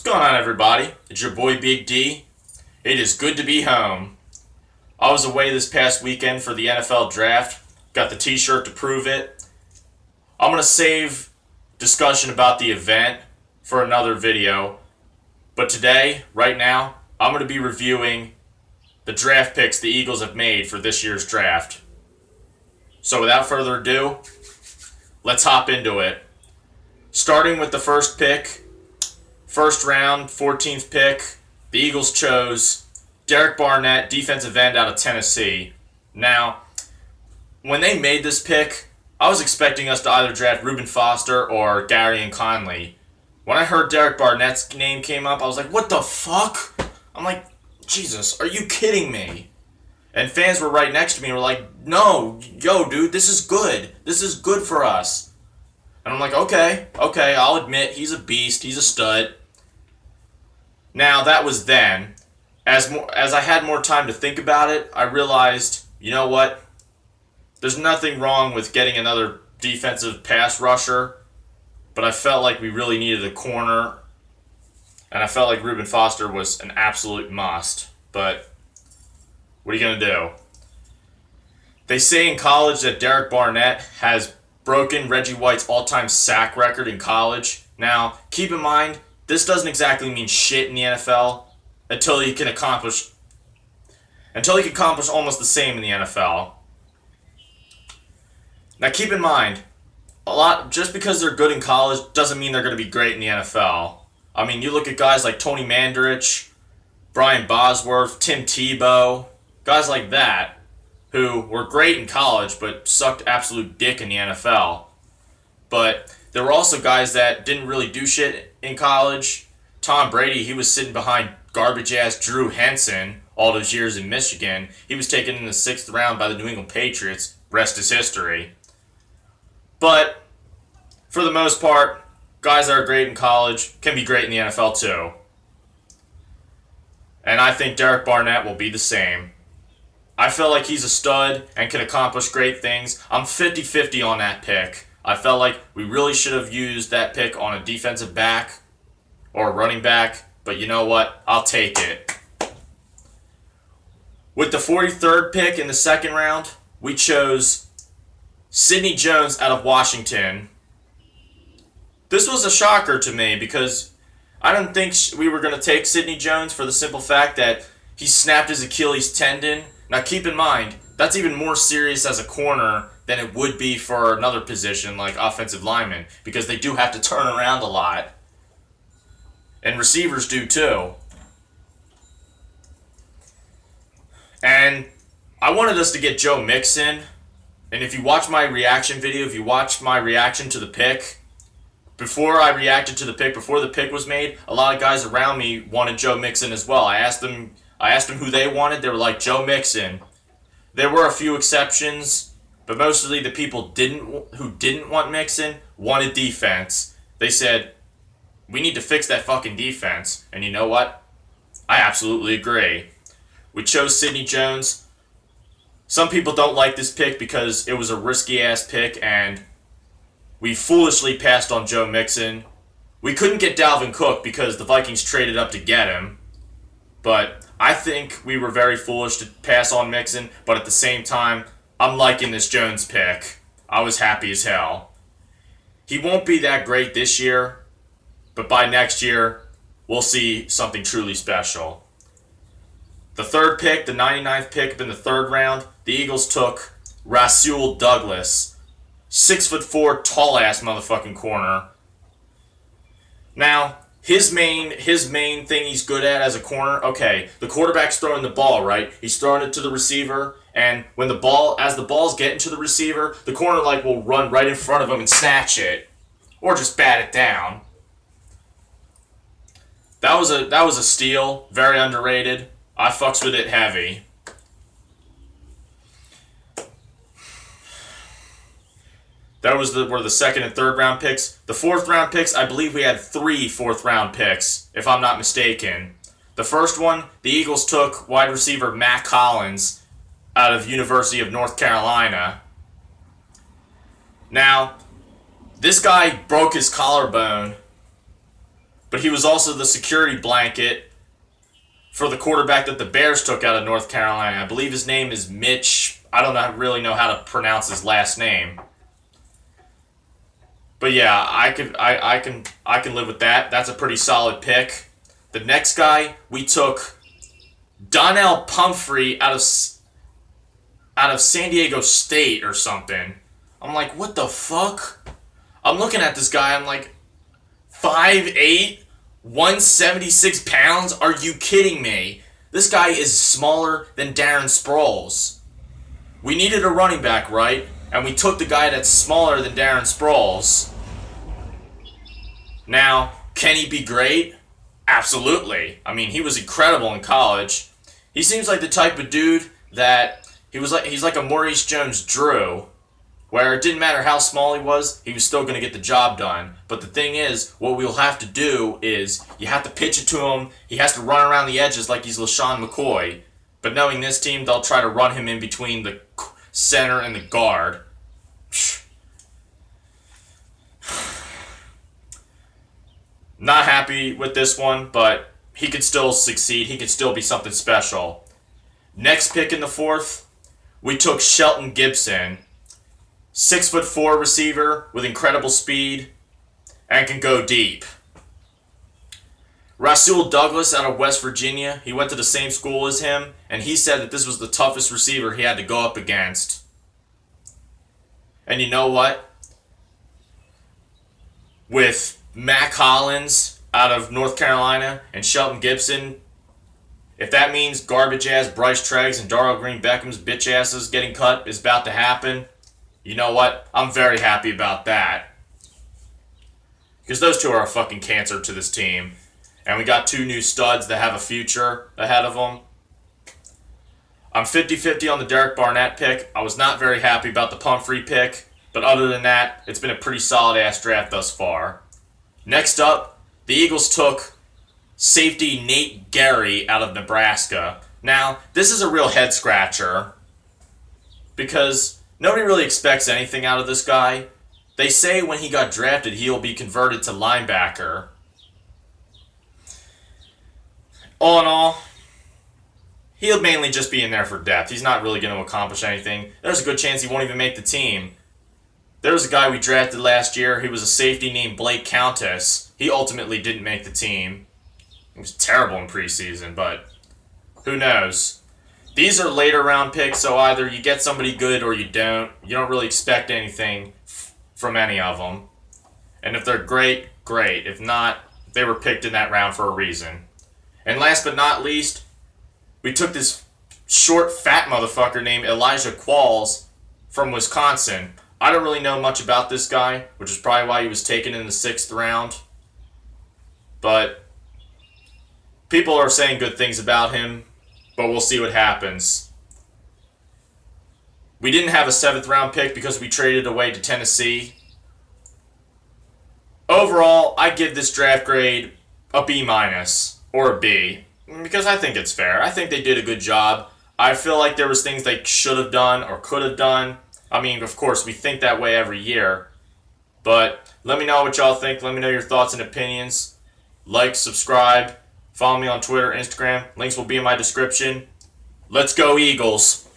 What's going on, everybody? It's your boy Big D. It is good to be home. I was away this past weekend for the NFL draft. Got the t-shirt to prove it. I'm going to save discussion about the event for another video. But today, right now, I'm going to be reviewing the draft picks the Eagles have made for this year's draft. So without further ado, let's hop into it. Starting with the first pick, first round, 14th pick, the Eagles chose Barnett, defensive end out of Tennessee. Now, when they made this pick, I was expecting us to either draft Reuben Foster or Gary Conley. When I heard Barnett's name came up, I was like, what the fuck? I'm like, Jesus, are you kidding me? And fans were right next to me and were like, no, yo, dude, this is good. This is good for us. And I'm like, okay, I'll admit he's a beast, he's a stud. Now, that was then. As I had more time to think about it, I realized, you know what? There's nothing wrong with getting another defensive pass rusher, but I felt like we really needed a corner, and I felt like Reuben Foster was an absolute must. But what are you going to do? They say in college that Barnett has broken Reggie White's all-time sack record in college. Now, keep in mind, this doesn't exactly mean shit in the NFL until he can accomplish almost the same in the NFL. Now, keep in mind, just because they're good in college doesn't mean they're going to be great in the NFL. I mean, you look at guys like Tony Mandarich, Brian Bosworth, Tim Tebow, guys like that, who were great in college but sucked absolute dick in the NFL. But there were also guys that didn't really do shit in college. Tom Brady, he was sitting behind garbage-ass Drew Henson all those years in Michigan. He was taken in the 6th round by the New England Patriots. Rest is history. But for the most part, guys that are great in college can be great in the NFL too. And I think Barnett will be the same. I feel like he's a stud and can accomplish great things. I'm 50-50 on that pick. I felt like we really should have used that pick on a defensive back or a running back, but you know what? I'll take it. With the 43rd pick in the second round, we chose Sidney Jones out of Washington. This was a shocker to me because I didn't think we were going to take Sidney Jones for the simple fact that he snapped his Achilles tendon. Now keep in mind, that's even more serious as a corner than it would be for another position like offensive lineman, because they do have to turn around a lot. And receivers do too. And I wanted us to get Joe Mixon. And if you watch my reaction video, if you watch my reaction to the pick, before I reacted to the pick, before the pick was made, a lot of guys around me wanted Joe Mixon as well. I asked them who they wanted. They were like, Joe Mixon. There were a few exceptions, but mostly the people who didn't want Mixon wanted defense. They said, we need to fix that fucking defense. And you know what? I absolutely agree. We chose Sidney Jones. Some people don't like this pick because it was a risky-ass pick and we foolishly passed on Joe Mixon. We couldn't get Dalvin Cook because the Vikings traded up to get him. But I think we were very foolish to pass on Mixon, but at the same time, I'm liking this Jones pick. I was happy as hell. He won't be that great this year, but by next year, we'll see something truly special. The third pick, the 99th pick in the third round, the Eagles took Rasul Douglas. 6'4", tall-ass motherfucking corner. Now, his main thing he's good at as a corner, okay, the quarterback's throwing the ball, right? He's throwing it to the receiver, and as the ball's getting to the receiver, the corner will run right in front of him and snatch it. Or just bat it down. That was a steal, very underrated. I fucks with it heavy. That were the second and third round picks. The fourth round picks, I believe we had 3 fourth round picks, if I'm not mistaken. The first one, the Eagles took wide receiver Matt Collins out of University of North Carolina. Now, this guy broke his collarbone but he was also the security blanket for the quarterback that the Bears took out of North Carolina. I believe his name is Mitch. I don't really know how to pronounce his last name. But yeah, I can live with that. That's a pretty solid pick. The next guy, we took Donnell Pumphrey out of San Diego State or something. I'm like, what the fuck? I'm looking at this guy, I'm like, 5'8", 176 pounds? Are you kidding me? This guy is smaller than Darren Sproles. We needed a running back, right? And we took the guy that's smaller than Darren Sproles. Now, can he be great? Absolutely. I mean, he was incredible in college. He seems like the type of dude that he's like a Maurice Jones-Drew, where it didn't matter how small he was still going to get the job done. But the thing is, what we'll have to do is you have to pitch it to him. He has to run around the edges like he's LaShawn McCoy. But knowing this team, they'll try to run him in between the center and the guard. Not happy with this one, but he could still succeed. He could still be something special. Next pick in the fourth, we took Shelton Gibson. 6'4" receiver with incredible speed and can go deep. Rasul Douglas out of West Virginia, he went to the same school as him, and he said that this was the toughest receiver he had to go up against. And you know what? With Mac Hollins out of North Carolina and Shelton Gibson, if that means garbage-ass Bryce Treggs and Darrell Green Beckham's bitch asses getting cut is about to happen, you know what? I'm very happy about that. Because those two are a fucking cancer to this team. And we got two new studs that have a future ahead of them. I'm 50-50 on the Derek Barnett pick. I was not very happy about the Pumphrey pick. But other than that, it's been a pretty solid-ass draft thus far. Next up, the Eagles took safety Nate Gerry out of Nebraska. Now, this is a real head-scratcher. Because nobody really expects anything out of this guy. They say when he got drafted, he'll be converted to linebacker. All in all, he'll mainly just be in there for depth. He's not really going to accomplish anything. There's a good chance he won't even make the team. There was a guy we drafted last year. He was a safety named Blake Countess. He ultimately didn't make the team. He was terrible in preseason, but who knows? These are later round picks, so either you get somebody good or you don't. You don't really expect anything from any of them. And if they're great, great. If not, they were picked in that round for a reason. And last but not least, we took this short, fat motherfucker named 𝔡'𝔑𝔞𝔯𝔯𝔦 from Wisconsin. I don't really know much about this guy, which is probably why he was taken in the 6th round. But people are saying good things about him, but we'll see what happens. We didn't have a 7th round pick because we traded away to Tennessee. Overall, I give this draft grade a B- or a B, because I think it's fair. I think they did a good job. I feel like there was things they should have done or could have done. I mean, of course, we think that way every year. But let me know what y'all think. Let me know your thoughts and opinions. Like, subscribe, follow me on Twitter, Instagram. Links will be in my description. Let's go, Eagles!